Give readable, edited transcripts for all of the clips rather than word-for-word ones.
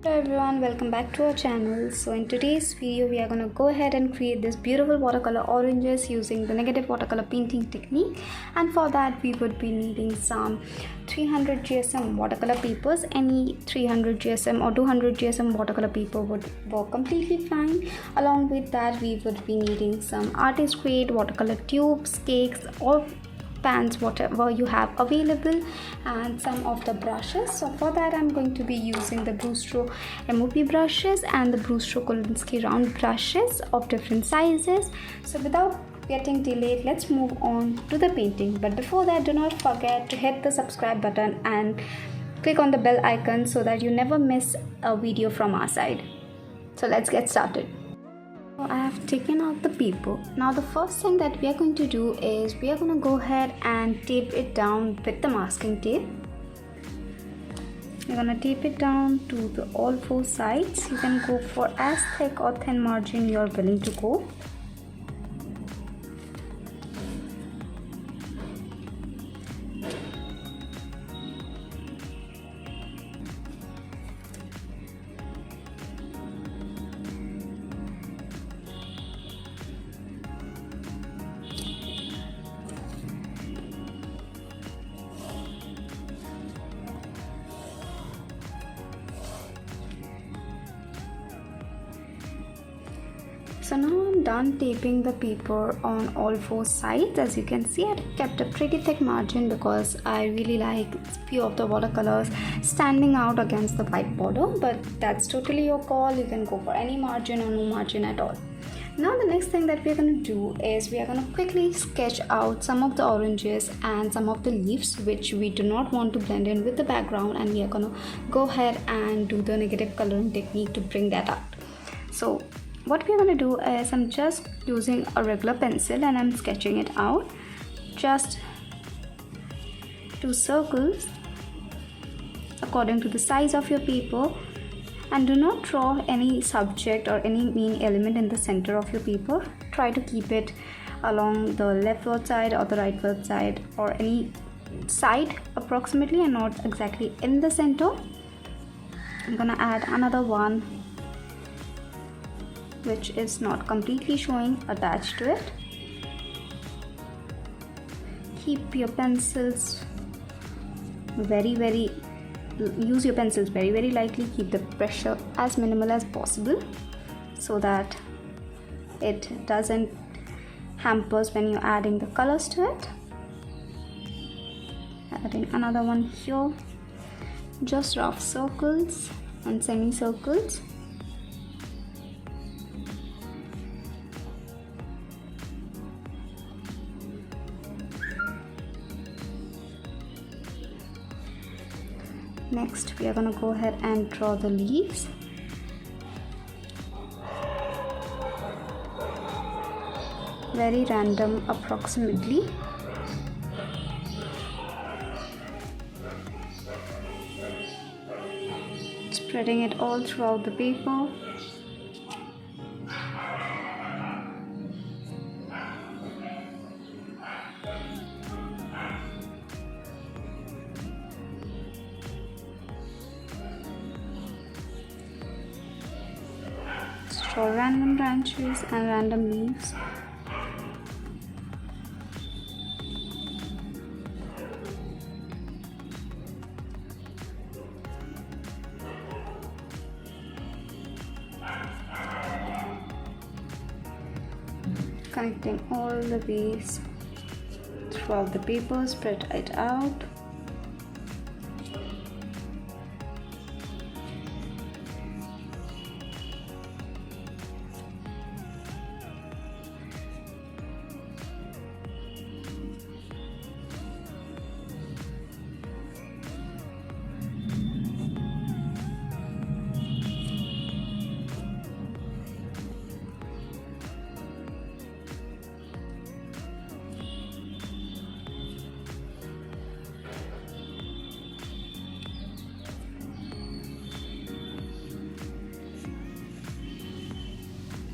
Hello everyone, welcome back to our channel. So in today's video we are going to go ahead and create this beautiful watercolor oranges using the negative watercolor painting technique, and for that we would be needing some 300 GSM watercolor papers. Any 300 GSM or 200 GSM watercolor paper would work completely fine. Along with that we would be needing some artist grade watercolor tubes, cakes or pans, whatever you have available, and some of the brushes. So for that I'm going to be using the Brustro MOP brushes and the Brustro Kolinsky round brushes of different sizes. So without getting delayed, let's move on to the painting. But before that, do not forget to hit the subscribe button and click on the bell icon so that you never miss a video from our side. So let's get started. I have taken out the paper. Now the first thing that we are going to do is we are going to go ahead and tape it down with the masking tape. You're going to tape it down to all four sides. You can go for as thick or thin margin you're willing to go. So now I'm done taping the paper on all four sides. As you can see, I've kept a pretty thick margin because I really like few of the watercolors standing out against the white border, but that's totally your call. You can go for any margin or no margin at all. Now the next thing that we're going to do is we are going to quickly sketch out some of the oranges and some of the leaves which we do not want to blend in with the background, and we are going to go ahead and do the negative coloring technique to bring that out. So what we're going to do is I'm just using a regular pencil and I'm sketching it out. Just 2 circles according to the size of your paper, and do not draw any subject or any main element in the center of your paper. Try to keep it along the leftward side or the rightward side or any side approximately, and not exactly in the center. I'm gonna add another one which is not completely showing attached to it. Keep your pencils use your pencils very lightly. Keep the pressure as minimal as possible so that it doesn't hampers when you're adding the colors to it. Adding another one here. Just rough circles and semicircles. Next, we are going to go ahead and draw the leaves. Very random approximately. Spreading it all throughout the paper. Draw random branches and random leaves. Connecting all the ways throughout the paper, spread it out.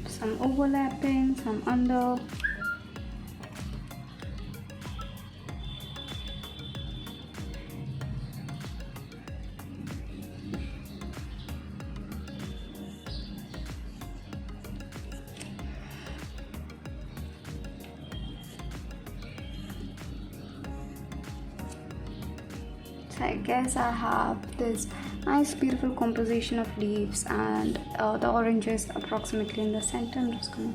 Some overlapping, some under. I guess I have this nice beautiful composition of leaves and the oranges approximately in the center. I'm just gonna,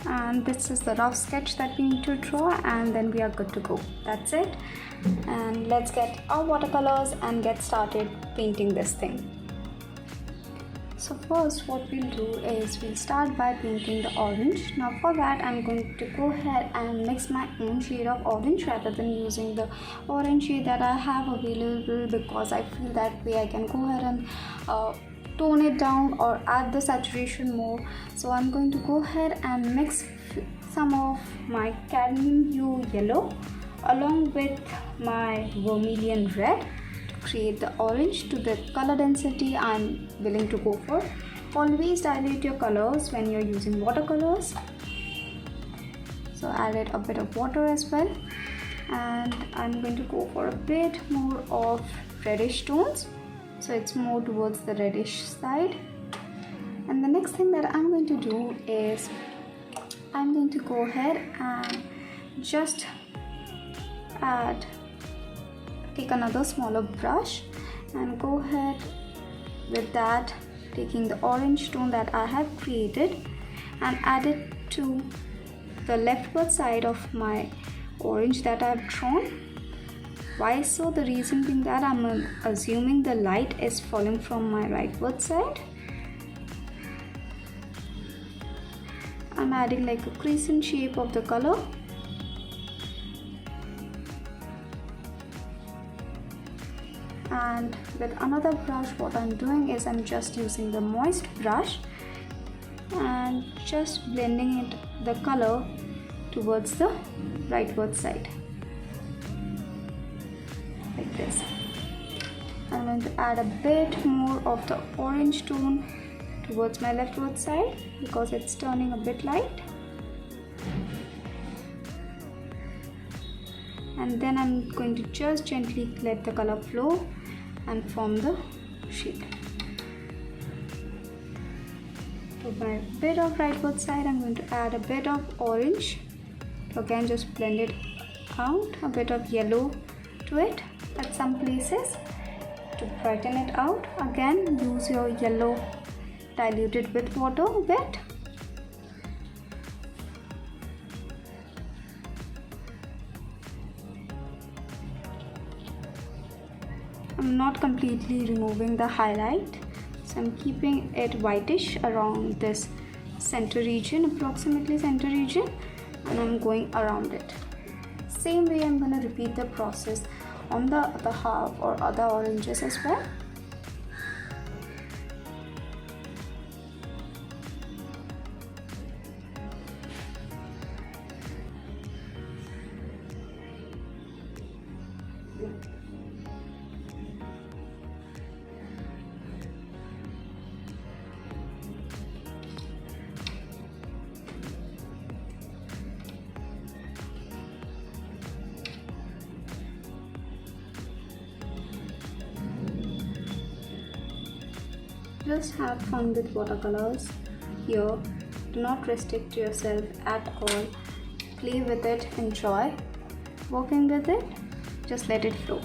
and this is the rough sketch that we need to draw, and then we are good to go. That's it. And let's get our watercolors and get started painting this thing. So first what we'll do is we'll start by painting the orange. Now for that I'm going to go ahead and mix my own shade of orange rather than using the orange shade that I have available, because I feel that way I can go ahead and tone it down or add the saturation more. So I'm going to go ahead and mix some of my cadmium hue yellow along with my vermilion red to create the orange to the color density I'm willing to go for. Always dilute your colors when you're using watercolors. So added a bit of water as well, and I'm going to go for a bit more of reddish tones, so it's more towards the reddish side. And the next thing that I'm going to do is I'm going to go ahead and just take another smaller brush and go ahead with that, taking the orange tone that I have created and add it to the leftward side of my orange that I have drawn. Why so? The reason being that I'm assuming the light is falling from my rightward side. I'm adding like a crescent shape of the color. And with another brush what I'm doing is I'm just using the moist brush and just blending it the color towards the rightward side like this. I'm going to add a bit more of the orange tone towards my leftward side because it's turning a bit light. And then I'm going to just gently let the color flow and form the shade. To my bit of rightward side, I'm going to add a bit of orange. Again, just blend it out, a bit of yellow to it at some places to brighten it out. Again, use your yellow diluted with water a bit. I'm not completely removing the highlight, so I'm keeping it whitish around this center region, approximately center region, and I'm going around it. Same way I'm going to repeat the process on the other half or other oranges as well. Just have fun with watercolors here. Do not restrict yourself at all. Play with it, enjoy working with it, just let it flow.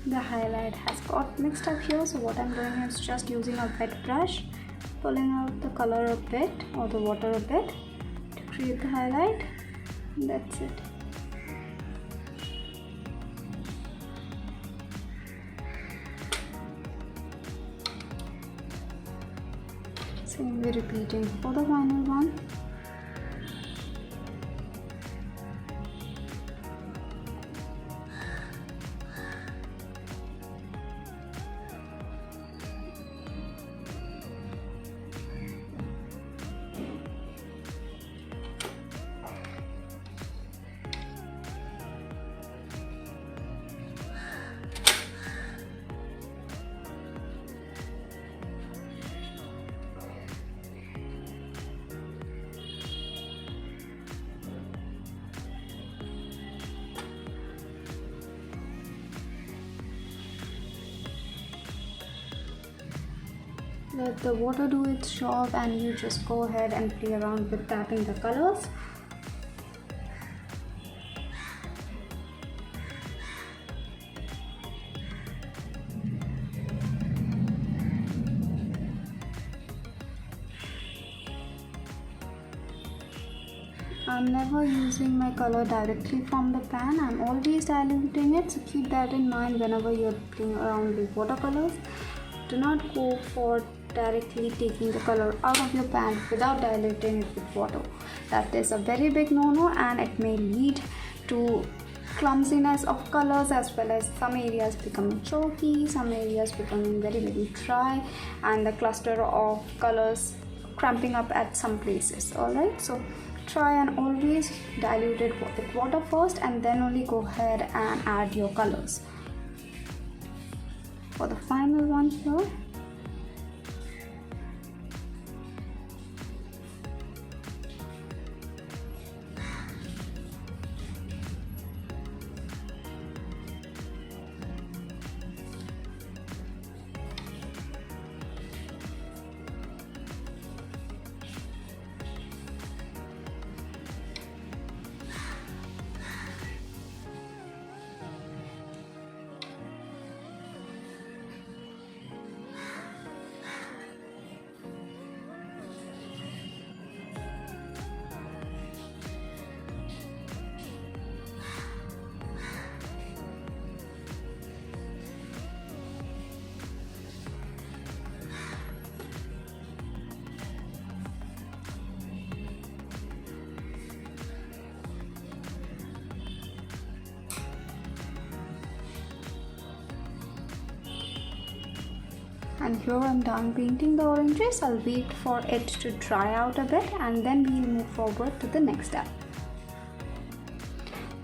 The highlight has got mixed up here, so what I'm doing is just using a wet brush, pulling out the color a bit or the water a bit to create the highlight. And that's it. Same way repeating for the final one. let the water do its job and you just go ahead and play around with tapping the colors. I'm never using my color directly from the pan. I'm always diluting it, so keep that in mind whenever you're playing around with watercolors. Do not go for directly taking the color out of your pan without diluting it with water. That is a very big no-no, and it may lead to clumsiness of colors, as well as some areas becoming chalky, some areas becoming very dry, and the cluster of colors cramping up at some places. Alright, so try and always dilute it with water first and then only go ahead and add your colors. For the final one here, and here I'm done painting the oranges. I'll wait for it to dry out a bit and then we'll move forward to the next step.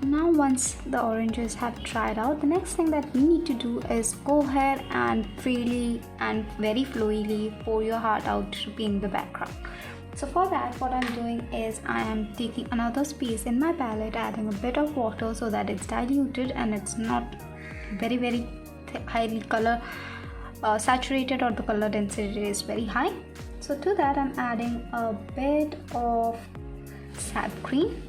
Now once the oranges have dried out, the next thing that we need to do is go ahead and freely and very flowily pour your heart out to paint the background. So for that, what I'm doing is I am taking another space in my palette, adding a bit of water so that it's diluted and it's not very highly color saturated, or the color density is very high. So to that I'm adding a bit of sap green,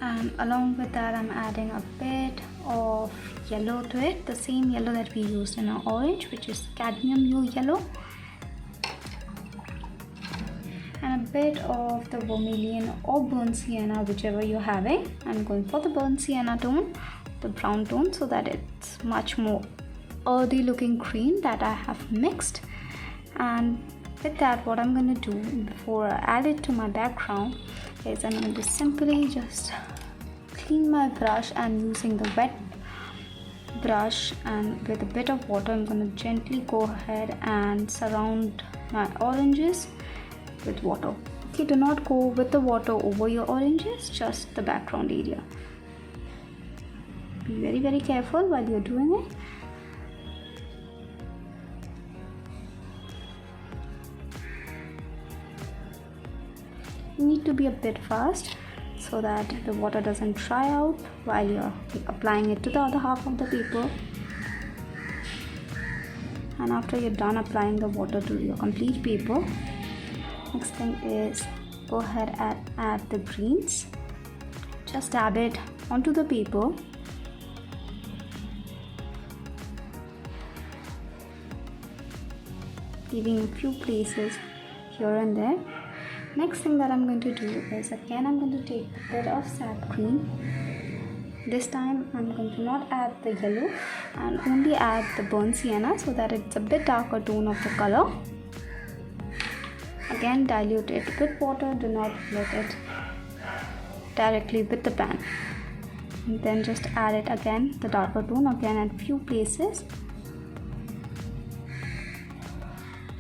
and along with that I'm adding a bit of yellow to it, the same yellow that we used in our orange, which is cadmium hue yellow, and a bit of the vermilion or burnt sienna, whichever you're having. I'm going for the burnt sienna tone, the brown tone, so that it's much more earthy looking green that I have mixed. And with that, what I'm going to do before I add it to my background is I'm going to simply just clean my brush, and using the wet brush and with a bit of water I'm going to gently go ahead and surround my oranges with water. Okay, do not go with the water over your oranges, just the background area. Be very careful while you're doing it. You need to be a bit fast so that the water doesn't dry out while you're applying it to the other half of the paper. And after you're done applying the water to your complete paper, next thing is go ahead and add the greens. Just dab it onto the paper. Leaving a few places here and there. Next thing that I'm going to do is, again I'm going to take a bit of sap green. This time I'm going to not add the yellow and only add the burnt sienna so that it's a bit darker tone of the color. Again dilute it with water, do not let it directly with the pan. And then just add it again, the darker tone again at few places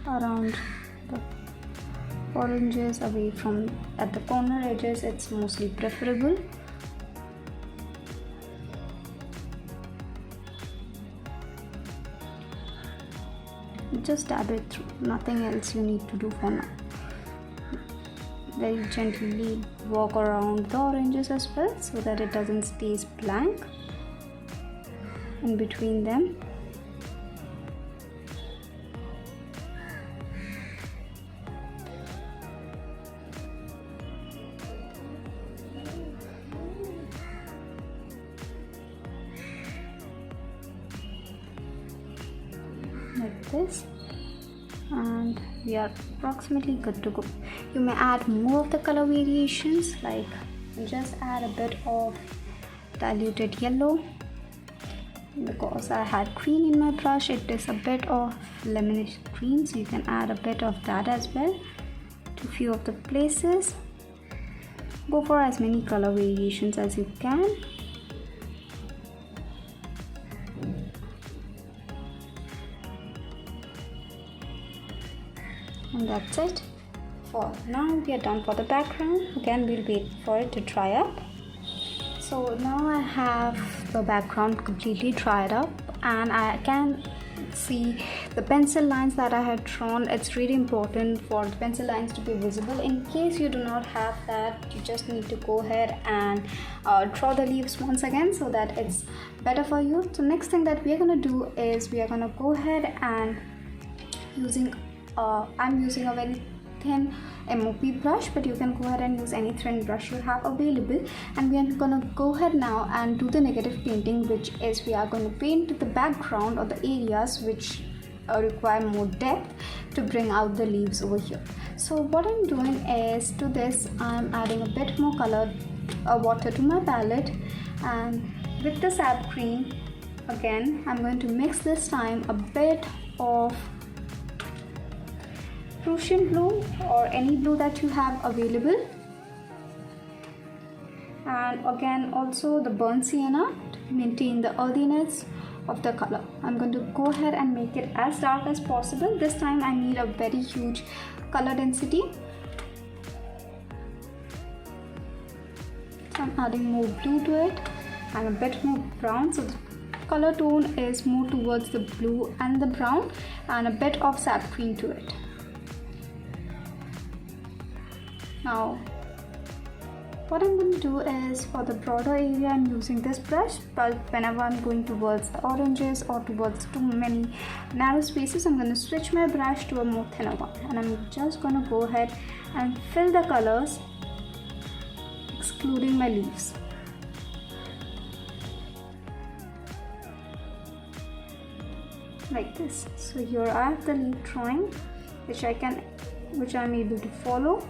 around the oranges, away from at the corner edges, it's mostly preferable. Just dab it through, nothing else you need to do for now. Very gently walk around the oranges as well so that it doesn't stay blank. in between them. Like this, and we are approximately good to go. You may add more of the color variations, like just add a bit of diluted yellow. Because I had green in my brush, it is a bit of lemonish green, so you can add a bit of that as well to a few of the places. Go for as many color variations as you can. And that's it. For now we are done for the background. Again, we'll wait for it to dry up. So now I have the background completely dried up, and I can see the pencil lines that I had drawn. It's really important for the pencil lines to be visible. In case you do not have that, you just need to go ahead and draw the leaves once again so that it's better for you. So next thing that we are going to do is we are going to go ahead and I'm using a very thin MOP brush, but you can go ahead and use any thin brush you have available. And we are going to go ahead now and do the negative painting, which is we are going to paint the background or the areas which require more depth to bring out the leaves over here. So what I'm doing is, to this I'm adding a bit more color water to my palette, and with the sap green again I'm going to mix this time a bit of Prussian blue or any blue that you have available, and again also the burnt sienna to maintain the earthiness of the color. I'm going to go ahead and make it as dark as possible. This time I need a very huge color density, so I'm adding more blue to it and a bit more brown, so the color tone is more towards the blue and the brown, and a bit of sap green to it. Now what I'm going to do is, for the broader area I'm using this brush, but whenever I'm going towards the oranges or towards too many narrow spaces, I'm going to switch my brush to a more thinner one, and I'm just going to go ahead and fill the colors excluding my leaves. Like this. So here I have the leaf drawing which I'm able to follow.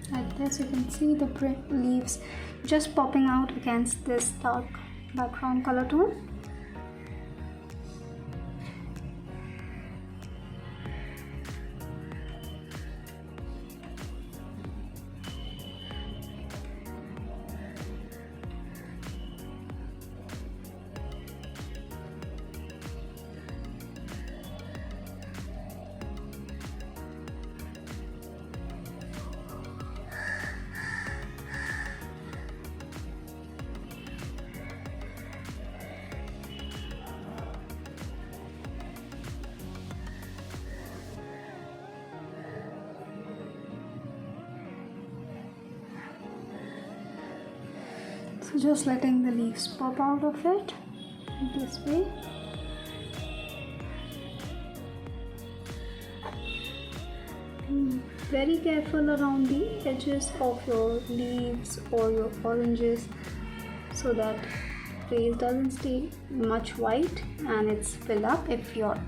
Like this, you can see the leaves just popping out against this dark background color tone. So just letting the leaves pop out of it this way. Very careful around the edges of your leaves or your oranges so that face doesn't stay much white and it's fill up. If you're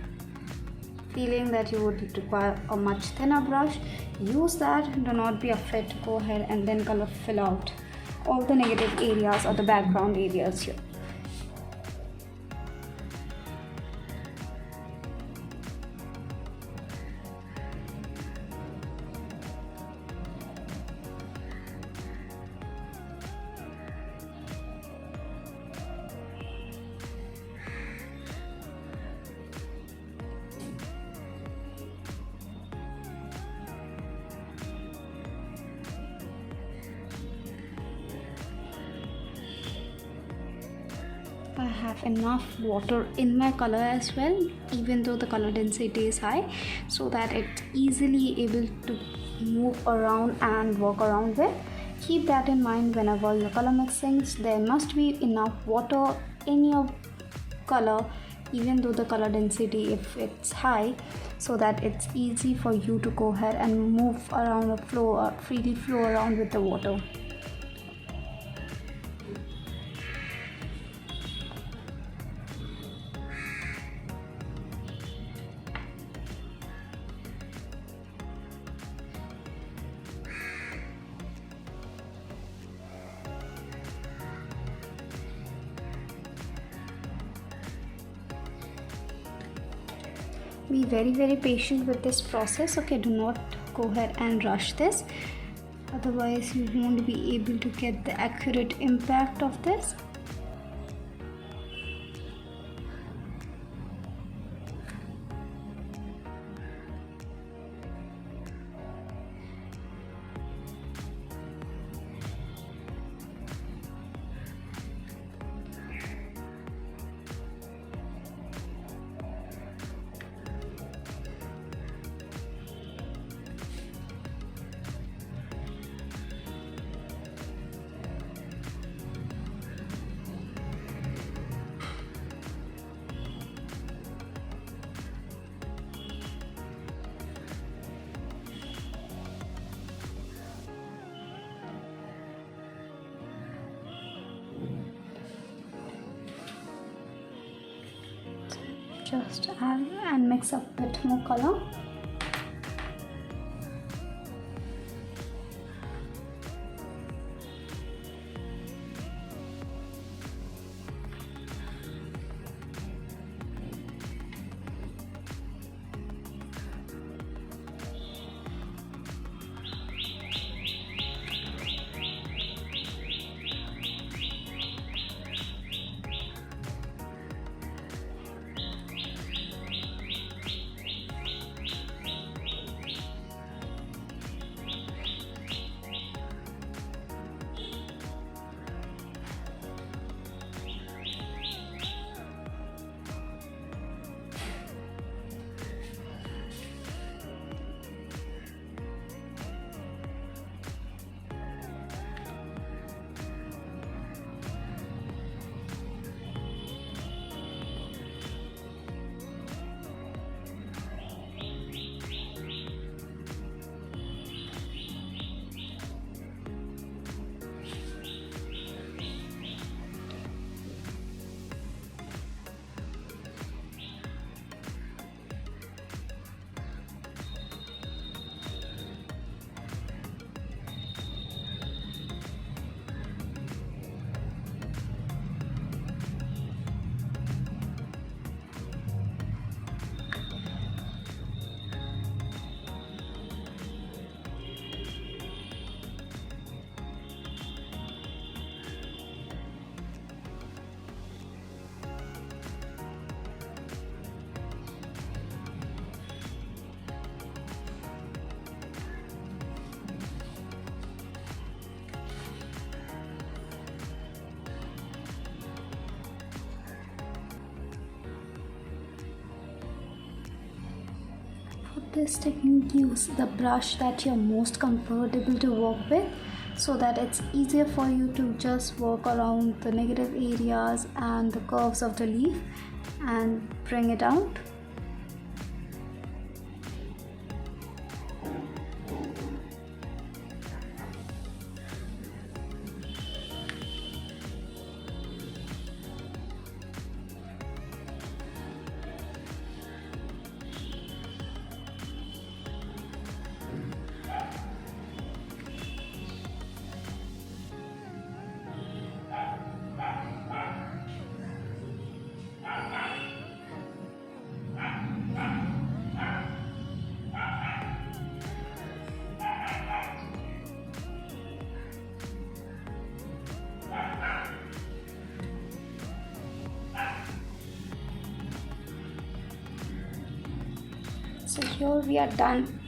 feeling that you would require a much thinner brush, use that. Do not be afraid to go ahead and then color fill out all the negative areas or the background areas here. I have enough water in my color as well, even though the color density is high, so that it's easily able to move around and work around with. Keep that in mind whenever you're color mixing. There must be enough water in your color, even though the color density if it's high, so that it's easy for you to go ahead and move around or freely flow around with the water. Be very patient with this process. Okay, do not go ahead and rush this, otherwise you won't be able to get the accurate impact of this. Just add and mix up a bit more color. This technique, use the brush that you're most comfortable to work with, so that it's easier for you to just work around the negative areas and the curves of the leaf and bring it out. So here we are done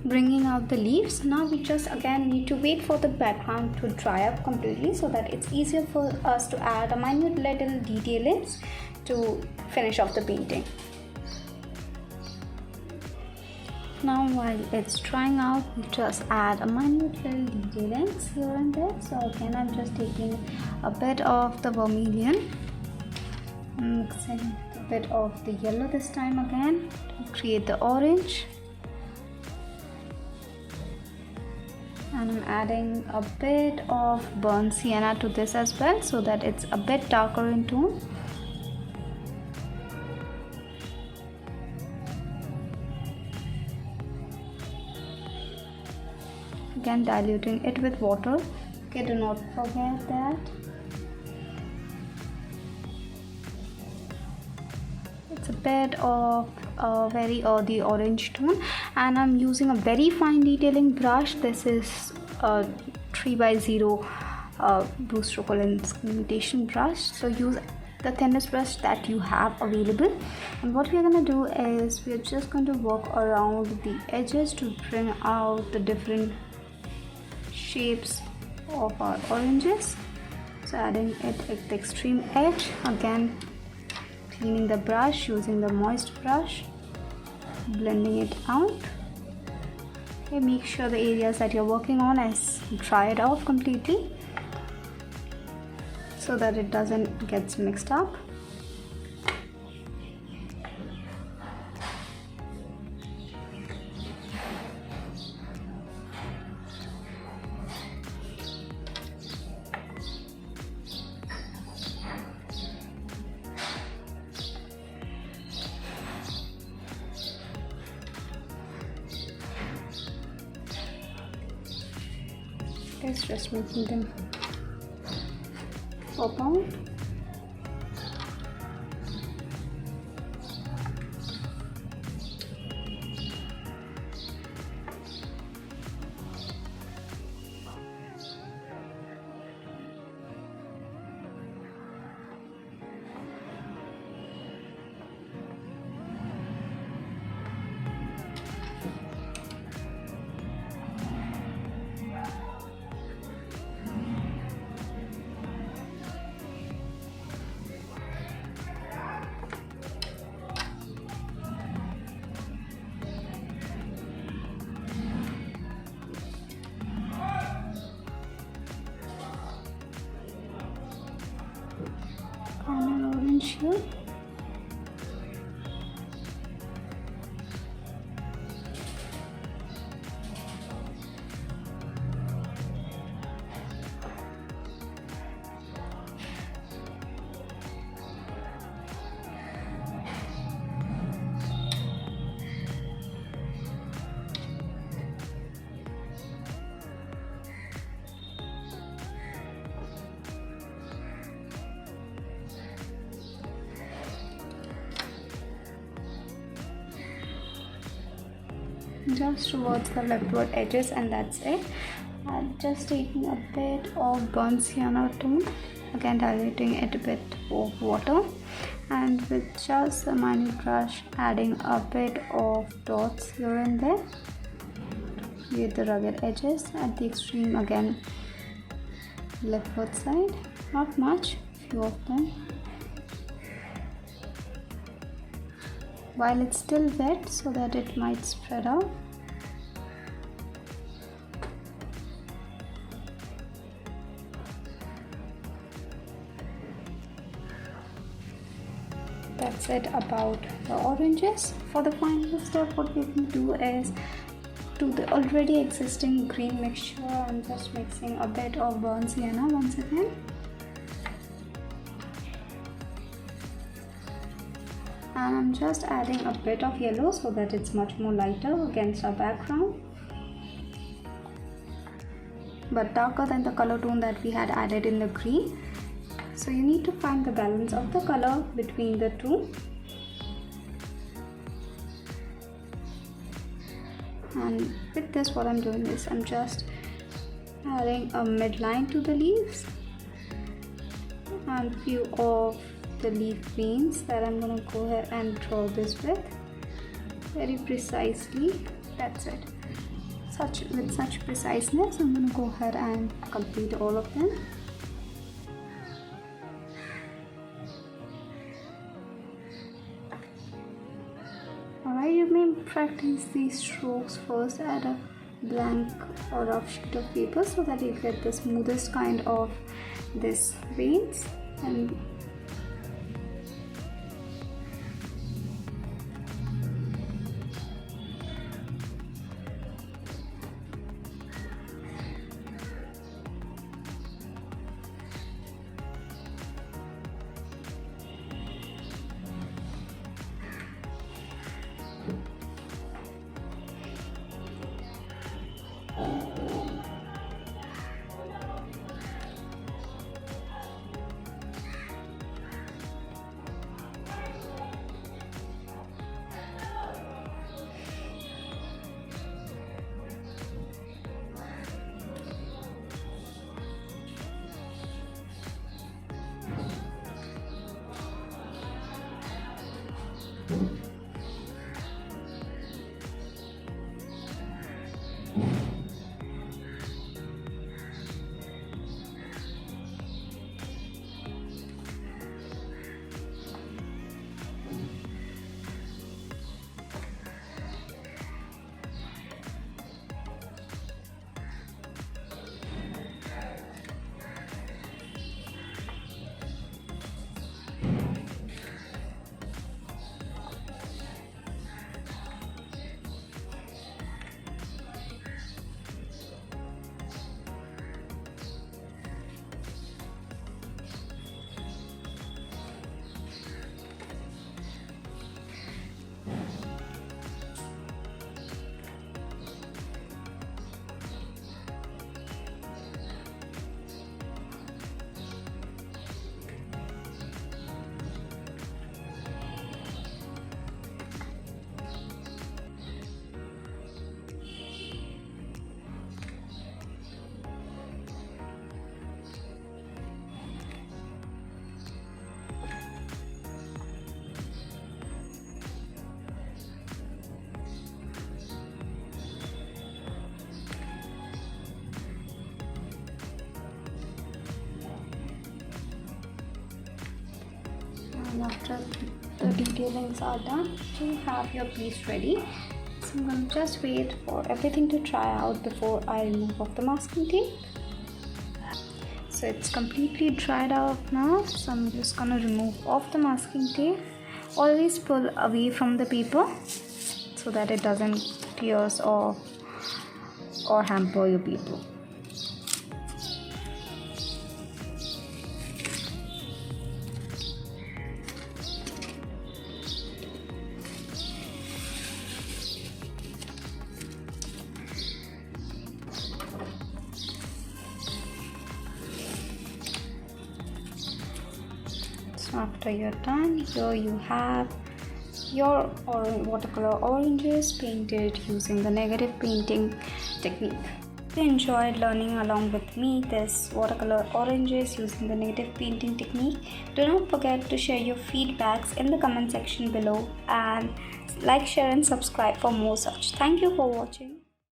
bringing out the leaves. Now we just again need to wait for the background to dry up completely so that it's easier for us to add a minute little detailings to finish off the painting. Now while it's drying out, we just add a minute little detailings here and there. So again, I'm just taking a bit of the vermilion, mixing a bit of the yellow this time again to create the orange. And I'm adding a bit of burnt sienna to this as well so that it's a bit darker in tone. Again, diluting it with water. Okay, do not forget that. It's a bit of a very earthy orange tone, and I'm using a very fine detailing brush. This is a 3x0 Blue Stroke imitation brush. So use the thinnest brush that you have available, and what we're going to do is we're just going to work around the edges to bring out the different shapes of our oranges. So adding it at the extreme edge, again cleaning the brush using the moist brush, blending it out. Okay, make sure the areas that you're working on is dried off completely so that it doesn't get mixed up. It's just making them pop out. Orange here. Just towards the leftward edges, and that's it. I'm just taking a bit of burnt sienna tone, again diluting it a bit of water, and with just a minute brush adding a bit of dots here and there to create the rugged edges at the extreme, again leftward side, not much, few of them. While it's still wet so that it might spread out. That's it about the oranges. For the final step, what we can do is to the already existing green mixture. I'm just mixing a bit of burnt sienna once again. And I'm just adding a bit of yellow so that it's much more lighter against our background, but darker than the color tone that we had added in the green. So you need to find the balance of the color between the two. And with this, what I'm doing is I'm just adding a midline to the leaves and few of the leaf veins that I'm going to go ahead and draw this with. very precisely. That's it. With such preciseness, I'm going to go ahead and complete all of them. Alright, you may practice these strokes first at a blank or rough sheet of paper so that you get the smoothest kind of this veins. And after the detailings are done, you have your piece ready. So I'm going to just wait for everything to dry out before I remove off the masking tape. So it's completely dried out now, so I'm just going to remove off the masking tape. Always pull away from the paper so that it doesn't pierce or hamper your paper. After you're done, here you have your watercolor oranges painted using the negative painting technique. If you enjoyed learning along with me this watercolor oranges using the negative painting technique, do not forget to share your feedbacks in the comment section below and like, share and subscribe for more such. Thank you for watching.